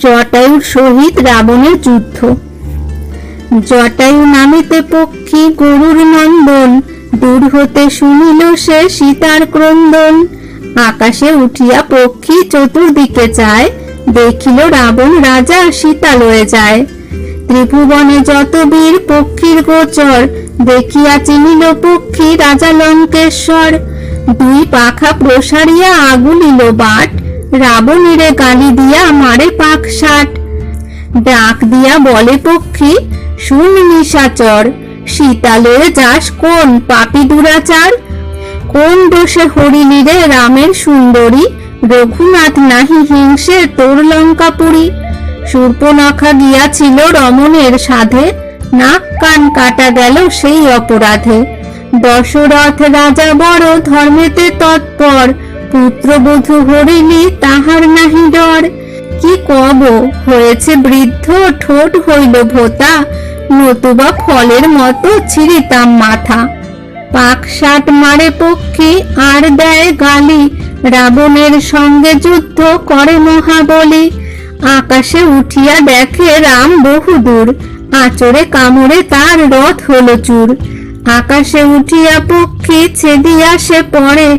জটায়ুর সহিত রাবণের যুদ্ধ। জটায়ু নামেতে পক্ষী গরুর নন্দন, দূর হতে শুনিল সে সীতার ক্রন্দন। আকাশে উঠিয়া পক্ষী চতুর্দিকে চায়, দেখিল রাবণ রাজা সীতা লয়ে যায়। ত্রিভুবনে যত বীর পক্ষীর গোচর, দেখিয়া চিনিল পক্ষী রাজা লঙ্কেশ্বর। দুই পাখা প্রসারিয়া আগুলিল বাট, রাবণীরে গালি দিয়া মারে পাক ষাট। ডাক দিয়া বলে পক্ষী, শুন নিশাচর, সীতা লয়ে যাস কোন পাপী দুরাচার। কোন দোষে হরিলি রে রামের সুন্দরী, রঘুনাথ নাহি হিংসে তোর লঙ্কাপুরী। শূর্পণখা গিয়াছিল রমণের সাধে, নাক কান কাটা গেল সেই অপরাধে। দশরথ রাজা বড় ধর্মেতে তৎপর, পুত্রবধূ হরিলি তাহার নাহি ডর। কি কব হয়েছে বৃদ্ধ ঠোঁট হইল ভোতা, নতুবা ফলের মতো ছিঁড়িতাম মাথা। পাক ষাট মারে পক্ষী আর দেয় গালি, রাবণের সঙ্গে যুদ্ধ করে মহাবলী। আকাশে উঠিয়া দেখে রাম বহুদূর, আঁচড়ে কামড়ে তার রথ হলো চূর। আকাশে উঠিয়া পক্ষী ছেদিয়া সে পড়ে,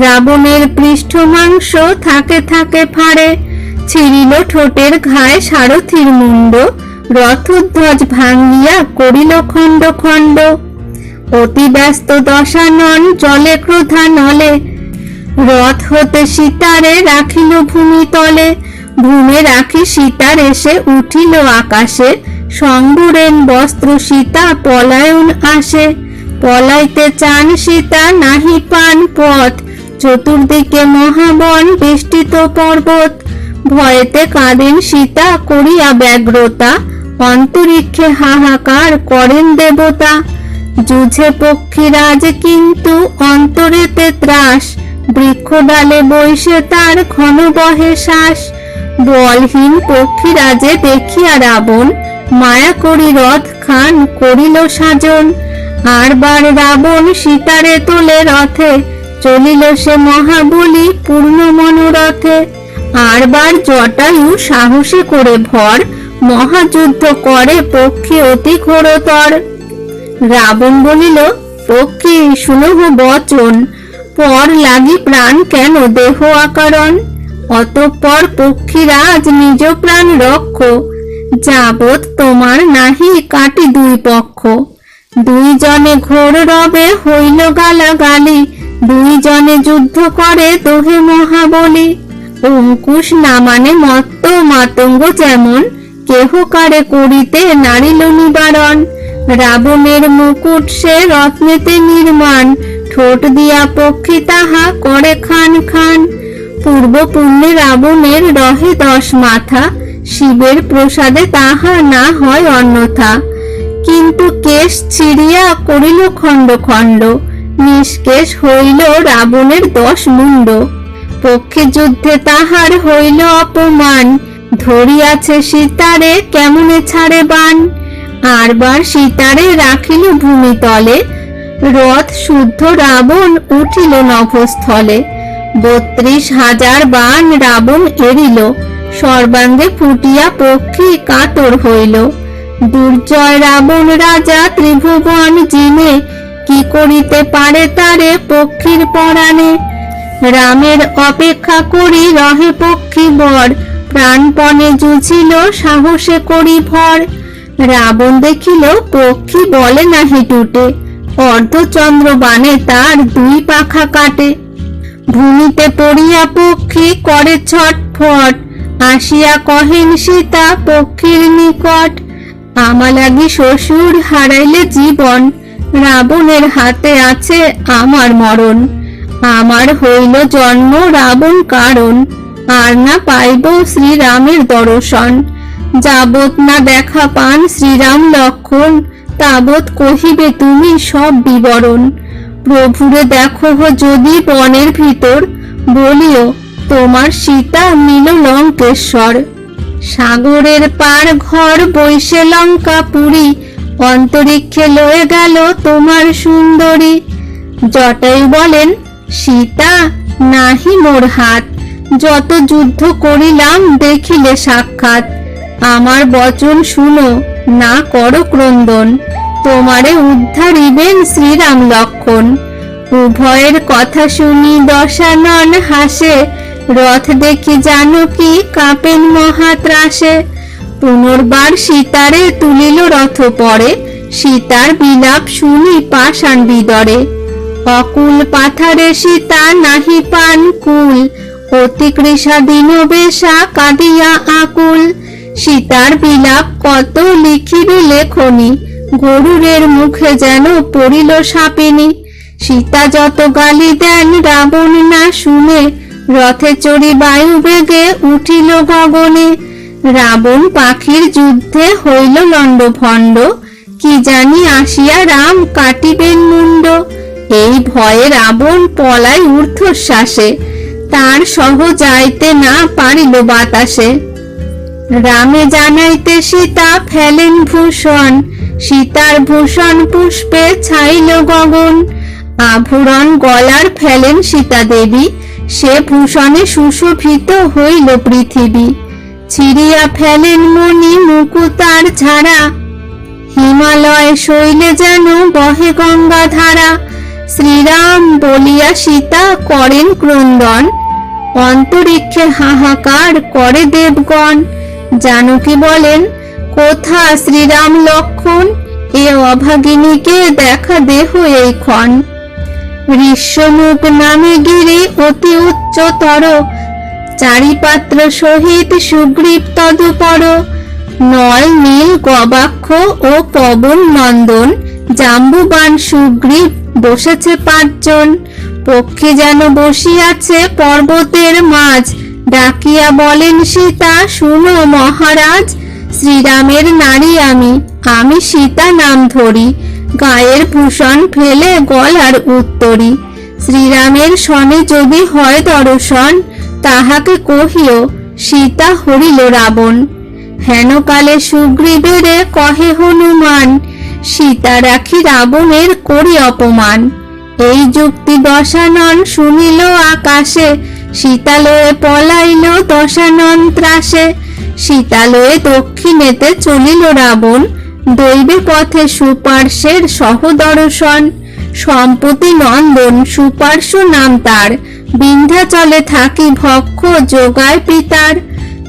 রাবণের পৃষ্ঠ মাংস থাকে থাকে ফাড়ে। ছিঁড়িল ঠোঁটের ঘায়ে সারথির মুন্ড, রথধ্বজ ভাঙ্গিয়া করিল খণ্ড খণ্ড। অতি ব্যস্ত দশানন জলে ক্রোধা নলে, রথ হতে সীতারে রাখিল ভূমি তলে। ভূমে রাখি সীতার এসে উঠিল আকাশে, সংবরেণ বস্ত্র সীতা পলায়ন আসে। পলাইতে চান সীতা নাহি পান পথ, চতুর্দিকে মহাবন বেষ্টিত পর্বত। ভয়েতে কাঁদেন সীতা করিয়া ব্যগ্রতা, অন্তরিক্ষে হাহাকার করেন দেবতা। যুঝে পক্ষীরাজ কিন্তু অন্তরেতে ত্রাস, বৃক্ষ ডালে বইসে তার ঘন বহে শ্বাস। বলহীন পক্ষীরাজে দেখিয়া রাবণ, মায়া করি রথ খান করিল সাজন। আর বার রাবণ সীতারে তোলে রথে, চলিল সে মহাবলী পূর্ণ মনোরথে। আর বার জটায়ু সাহসে করে ভর, মহাযুদ্ধ করে পক্ষী অতি ঘোরতর। রাবণ বলিল, পক্ষী শুনহ বচন, পর লাগি প্রাণ কেন দেহ আকারণ। অতঃপর পক্ষীরাজ নিজ প্রাণ রক্ষ, যাবৎ তোমার নাহি কাটি দুই পক্ষ। দুই জনে ঘোর রবে হইল গালাগালি, দুই জনে যুদ্ধ করে দোহে মহাবলী। অঙ্কুশ নামানে মত্ত মাতঙ্গ যেমন, কেহ কারে করিতে নারিল নিবারণ। রাবণের মুকুট সে রত্নেতে নির্মাণ, ঠোঁট দিয়া পক্ষী তাহা করে খান খান। পূর্ব পুণ্যে রাবণের রহে 10 মাথা, শিবের প্রসাদে তাহা না হয় অন্যথা। কিন্তু কেশ ছিড়িয়া করিল খণ্ড খণ্ড, নিষ্কেশ হইল রাবণের 10 মুণ্ড। পক্ষে যুদ্ধে তাহার হইল অপমান, ধরিয়াছে সীতারে কেমনে ছাড়ে বান। আর বার সীতারে রাখিল ভূমি তলে, রথ শুদ্ধ রাবণ উঠিল নভস্থলে। 32,000 বাণ রাবণ এরিল, সর্বাঙ্গে ফুটিয়া পক্ষী কাতর হইল। দুর্জয় রাবণ রাজা ত্রিভুবন জিনে, কি করিতে পারে তারে পক্ষীর পরাণে। রামের অপেক্ষা করি রহে পক্ষী বর, প্রাণপণে যুঝিল সাহসে করি ভর। রাবণ দেখিল পক্ষী বলে নাহি টুটে, অর্ধচন্দ্র বাণে তার 2 পাখা কাটে। ভূমিতে পড়িয়া পক্ষী করে ছটফট, আসিয়া কহেন সীতা পক্ষীর নিকট। আমা লাগি শ্বশুর হারাইলে জীবন, রাবণের হাতে আছে আমার মরণ। আমার হইল জন্ম রাবণ কারণ, আর না পাইব শ্রীরামের দর্শন। যাবৎ না দেখা পান শ্রীরাম লক্ষণ, তাবৎ কহিবে তুমি সব বিবরণ। প্রভুরে দেখো যদি বনের ভিতর, বলিও তোমার সীতা মিল লঙ্কেশ্বর। সাগরের পার ঘর বৈশে লঙ্কা পুরী, অন্তরিক্ষে লয়ে গেল তোমার সুন্দরী। জটায়ু বলেন, সীতা নাহি মোর হাত, যত যুদ্ধ করিলাম দেখিলে সাক্ষাৎ, আমার বচন শুনো, না করো ক্রন্দন। তোমারে উদ্ধারিবেন শ্রীরাম লক্ষণ। উভয়ের কথা শুনি দশানন হাসে, রথ দেখি জানকী কাঁপেন মহাত্রাসে। পুনর্বার সীতারে তুলিল রথ পরে, সীতার বিলাপ শুনি পাষাণ বিদরে। অকুল পাথারে সীতা নাহি পান কুল, অতি কৃষাধীন বেশা কাঁদিয়া আকুল। সীতার বিলাপ কত লিখিবে লেখনি, গরুরের মুখে যেন পড়িল সাপিনী। সীতা যত গালি দেন রাবণ না শুনে, রথে চড়ি বায়ু বেগে উঠিল গগনে। রাবণ পাখির যুদ্ধে হইল লণ্ডভণ্ড, কি জানি আসিয়া রাম কাটিবেন মুন্ড। এই ভয়ে রাবণ পলায় ঊর্ধ্বশ্বাসে, তার সহ যাইতে না পারিল বাতাসে। রামে জানাইতে সীতা ফেলেন ভূষণ, সীতার ভূষণ পুষ্পে ছাইল গগন। আভরণ গলার ফেলেন সীতা দেবী, সে ভূষণে সুশোভিত হইল পৃথিবী। ছিড়িয়া ফেলেন মণি মুকুতার ঝাড়া, হিমালয় শৈলে যেন বহে গঙ্গা ধারা। শ্রীরাম বলিয়া সীতা করেন ক্রন্দন, অন্তরিক্ষে হাহাকার করে দেবগণ। জানকী বলেন, কোথা শ্রীরাম লক্ষণ, এ অভাগিনীকে দেখা দেহ এইক্ষণ। ঋষ্যমুখ নামে গিরি অতি উচ্চতর, চারিপাত্র সহিত সুগ্রীব তদুপর। নল নীল গবাক্ষ ও পবন নন্দন, জাম্বুবান সুগ্রীব বসেছে পাঁচজন। পক্ষী যেন বসিয়াছে পর্বতের মাঝ, ডাকিয়া বলেন সীতা শুনো মহারাজ। শ্রীরামের নারী আমি, আমি সীতা নাম ধরি, গায়ের ভূষণ ফেলে গলার উত্তরী। শ্রীরামের সনে যদি হয় দর্শন, তাহাকে কহিও সীতা হরিল রাবণ। হেনকালে সুগ্রীবেরে কহে হনুমান, সীতা রাখি রাবণের করি অপমান। এই যুক্তি দশানন শুনিল আকাশে, সীতা লয়ে পলাইল দশানন ত্রাসে। সীতা লয়ে দক্ষিণেতে চলিল রাবণ, দৈবে পথে সুপার্শ্বের সহদর্শন। সম্পত্তি নন্দন সুপার্শ্ব নাম তার, বিন্ধ্যাচলে থাকি ভক্ষ যোগায় পিতার।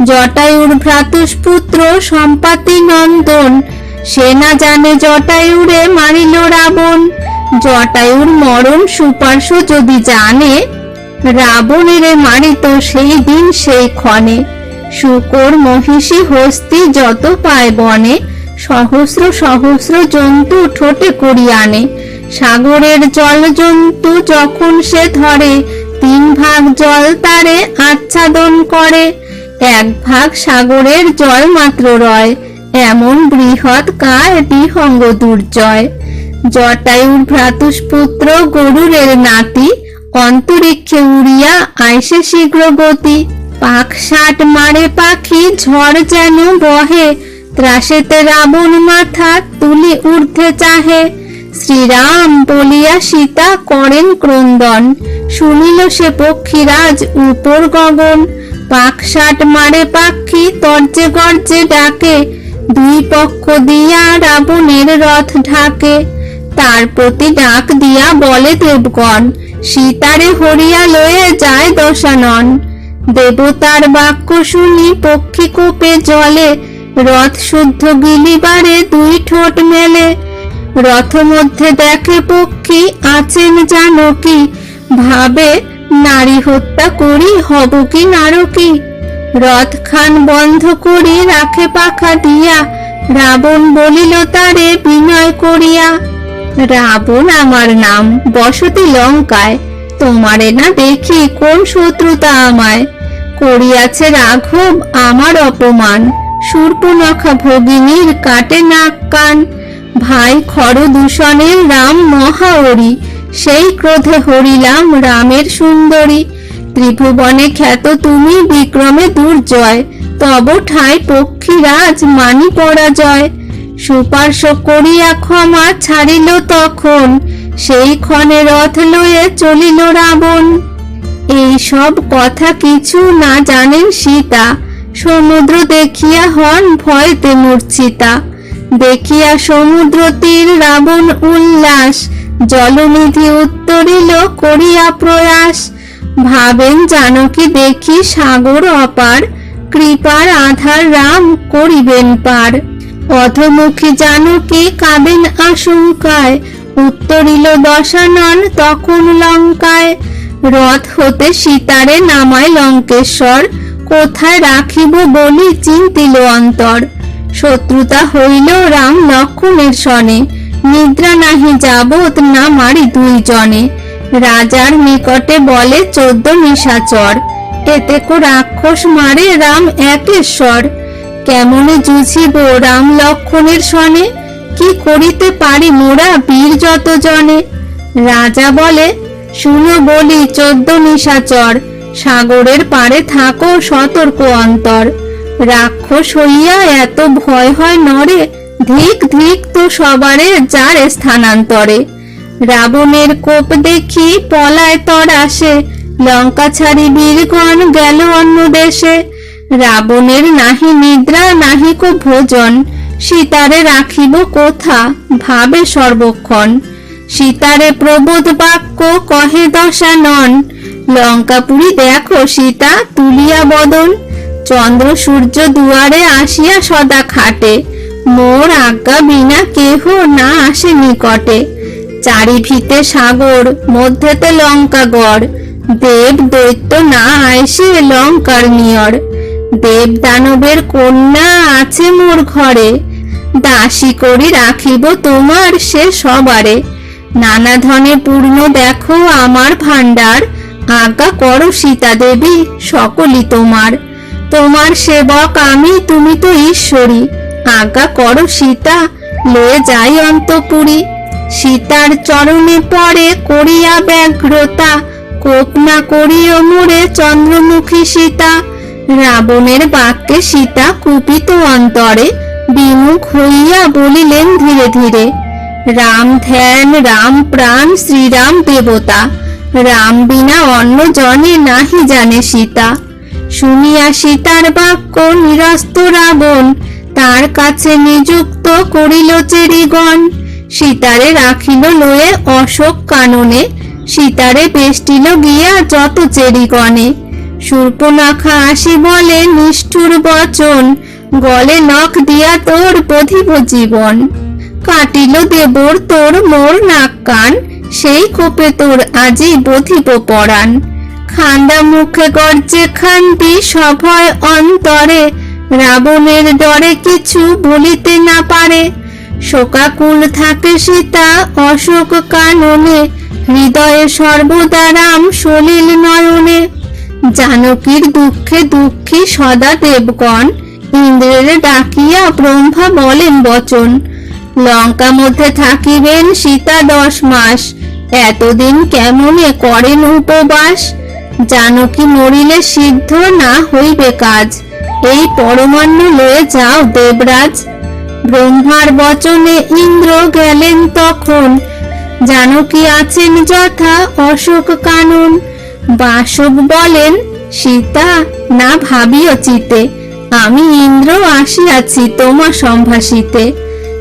জটায়ুর ভ্রাতুষ্পুত্র সম্পাতি নন্দন, সে না জানে জটায়ুরে মারিল রাবণ। জটায়ুর মরণ সুপার্শ্ব যদি জানে, রাবণেরে মারিত সেই দিন সেই ক্ষণে। শূকর মহিষী হস্তি যত পায় বনে, সহস্র সহস্র জন্তু ঠোঁটে করি আনে। সাগরের জল জন্তু যখন সে ধরে, 3 ভাগ জল তারে আচ্ছাদন করে। 1 ভাগ সাগরের জল মাত্র রয়, এমন বৃহৎ কায় বিহঙ্গ দুর্জয়। জটায়ুর ভ্রাতুষ্পুত্র গরুরের নাতি, অন্তরিক্ষে উড়িয়া আইসে শীঘ্র গতি। পাখ ষাট মারে পাখি ঝড় যেন বহে, ত্রাসেতে রাবণ মাথা তুলি ঊর্ধ্বে চাহে। শ্রীরাম বলিয়া সীতা করেন ক্রন্দন, শুনিল সে পক্ষীরাজ উপর গগন। পাখ ষাট মারে পাখি তর্জে গর্জে ডাকে, 2 পক্ষ দিয়া রাবণের রথ ঢাকে। তার প্রতি ডাক দিয়া বলে দেবগণ, সীতারে হরিয়া লয়ে যায় দশানন। দেবতার বাক্য শুনি পক্ষী কোপে জলে, রথ শুদ্ধ গিলিবারে 2 ঠোঁট মেলে। রথ মধ্যে দেখে পক্ষী আছেন জানকী, ভাবে নারী হত্যা করি হব কি নারকী। রথ খান বন্ধ করি রাখে পাখা দিয়া, রাবণ বলিল তারে বিনয় করিয়া। রাবণ আমার নাম, বসতি লঙ্কায়, তোমারে না দেখি কোন শত্রুতা আমায়। করিয়াছে রাঘব আমার অপমান, শূর্পণখা ভগিনীর কাটে নাক কান। ভাই খর দূষণের রাম মহাওরি, সেই ক্রোধে হরিলাম রামের সুন্দরী। ত্রিভুবনে খ্যাত তুমি বিক্রমে দুর্জয়, তব ঠাই পক্ষীরাজ মানি পরাজয়। সুপার্শ্ব করিয়া ক্ষমা ছাড়িল তখন, সেই ক্ষণে রথ লয়ে চলিল রাবণ। এই সব কথা কিছু না জানেন সীতা, সমুদ্র দেখিয়া হন ভয়তে মূর্ছিতা। দেখিয়া সমুদ্র তীর রাবণ উল্লাস, জলনিধি উত্তরিল করিয়া প্রয়াস। ভাবেন জানকী দেখি সাগর অপার, কৃপার আধার রাম করিবেন পার। অধমুখী জানকী কাঁদেন আশঙ্কায়, উত্তরিল দশানন তখন লঙ্কায়। রথ হতে সীতারে নামায় লঙ্কেশ্বর, কোথায় রাখিব বলি চিন্তিল অন্তর। শত্রুতা হইল রাম লক্ষ্মণের সনে, নিদ্রা নাহি যাবত না মারি দুইজনে। রাজার নিকটে বলে 14 নিশাচর, এতে কো রাক্ষস মারে রাম একেশ্বর। কেমনে যুঝিব রাম লক্ষ্মণের সনে, কি করিতে পারি মোরা বীর যত জনে। রাজা বলে শুনো বলি 14 নিশাচর, সাগরের পারে থাকো সতর্ক অন্তর। রাক্ষস হইয়া এত ভয় হয় নরে, ধিক ধিক তো সবারে যারে স্থানান্তরে। রাবণের কোপ দেখি পলায় তর আসে, লঙ্কা ছাড়ি বীরগণ গেল অন্য দেশে। রাবণের নাহি নিদ্রা নাহি কো ভোজন, সীতারে রাখিব কোথা ভাবে সর্বক্ষণ। সীতারে প্রবোধ বাক্য কহে দশানন, লঙ্কাপুরী দেখো সীতা তুলিয়া বদন। চন্দ্র সূর্য দুয়ারে আসিয়া সদা খাটে, মোর আজ্ঞা বিনা কেহ না আসে নিকটে। চারিভিতে সাগর মধ্যেতে লঙ্কাগড়, দেব দৈত্য না আইসে লঙ্কার নিয়র। দেব দানবের কন্যা আছে মোর ঘরে, দাসী করি রাখিব তোমার সে সবারে। নানা ধনে পূর্ণ দেখো আমার ভাণ্ডার, আজ্ঞা করো সীতা দেবী সকলই তোমার। তোমার সেবক আমি, তুমি তো ঈশ্বরী, আজ্ঞা করো সীতা লয়ে যাই অন্তঃপুরী। সীতার চরণে পড়ে করিয়া ব্যগ্রতা, কোপ না করিও মোরে চন্দ্রমুখী সীতা। রাবণের বাক্যে সীতা কুপিত অন্তরে, বিমুখ হইয়া বলিলেন ধীরে ধীরে, রাম ধ্যান রাম প্রাণ শ্রীরাম দেবতা, রাম বিনা অন্য জনে নাহি জানে সীতা। শুনিয়া সীতার বাক্য নিরস্ত রাবণ, তার কাছে নিযুক্ত করিল চেরিগণ। সীতারে রাখিল লয়ে অশোক কাননে, সীতারে বেষ্টিল গিয়া যত চেরিগণে। শূর্পণখা আসি বলে নিষ্ঠুর বচন, গলে নখ দিয়া তোর বধিব জীবন। কাটিল দেবর তোর মোর নাক কান, সেই কোপে তোর আজি বধিব পরাণ। খান্ডা মুখে গর্জে খান্তি সভয় অন্তরে, রাবণের ডরে কিছু বলিতে না পারে। শোকাকুল থাকে সীতা অশোক কাননে, হৃদয়ে সর্বদা রাম সলিল নয়নে। জানকীর দুঃখে দুঃখী সদা দেবগণ, ইন্দ্রের ডাকিয়া ব্রহ্মা বলেন বচন। লঙ্কা মধ্যে থাকিবেন সীতা 10 মাস, এতদিন কেমনে করেন উপবাস। জানকী মরিলে সিদ্ধ না হইবে কাজ, এই পরমান্ন লয়ে যাও দেবরাজ। ব্রহ্মার বচনে ইন্দ্র গেলেন তখন, জানকী আছেন যথা অশোক কানন। বাসব বলেন সীতা না ভাবিও চিতে, আমি ইন্দ্র আসিয়াছি তোমা সম্ভাষিতে।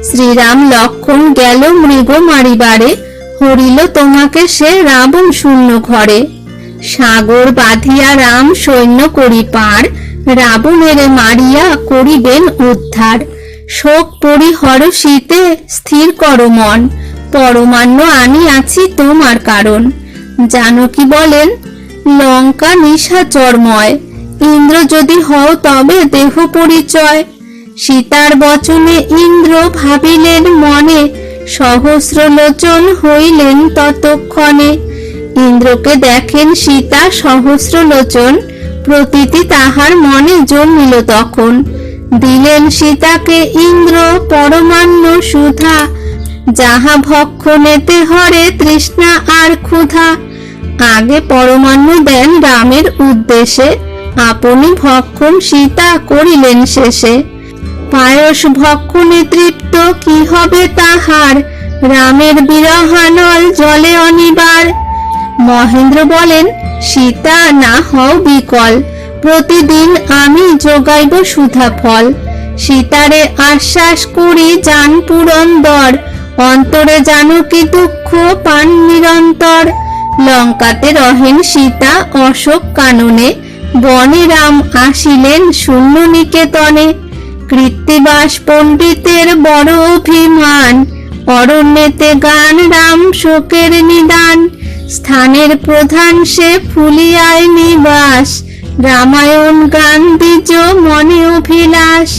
শ্রীরাম লক্ষণ গেল মৃগ মারিবারে, হরিল তোমাকে সে রাবণ শূন্য ঘরে। সাগর বাঁধিয়া রাম সৈন্য করি পার, রাবণের মারিয়া করিবেন উদ্ধার। শোক পরিহর শীতে স্থির কর মন, পরমান্ন আনিয়াছি তোমার কারণ। জানকী বলেন লঙ্কা নিশাচরময়, ইন্দ্র যদি হও তবে দেহ পরিচয়। সীতার বচনে ইন্দ্র ভাবিলেন মনে, সহস্র লোচন হইলেন ততক্ষণে। ইন্দ্রকে দেখেন সীতা সহস্র লোচন, প্রতীতি তাহার মনে জন্মিল তখন। দিলেন সীতাকে ইন্দ্র পরমান্ন সুধা, যাহা ভক্ষণেতে হরে তৃষ্ণা আর ক্ষুধা। আগে পরমান্ন দেন রামের উদ্দেশে, আপনি ভক্ষণ সীতা করিলেন শেষে। পায়স ভক্ষণে তৃপ্ত কি হবে তাহার, রামের বিরহানল জলে অনিবার। মহেন্দ্র বলেন সীতা না হও বিকল, প্রতিদিন আমি যোগাইব সুধা ফল। সীতারে আশ্বাস করি যান পুরন্দর, অন্তরে জানকী দুঃখ পান নিরন্তর। লঙ্কাতে রহেন সীতা অশোক কাননে, বনে রাম আসিলেন শূন্য নিকেতনে। কৃত্তিবাস পণ্ডিতের বড় অভিমান, অরণ্যেতে গান রাম শোকের নিদান। স্থানের প্রধান সে ফুলিয়ায় নিবাস, রামায়ণ গান দ্বিজ মনে অভিলাষ।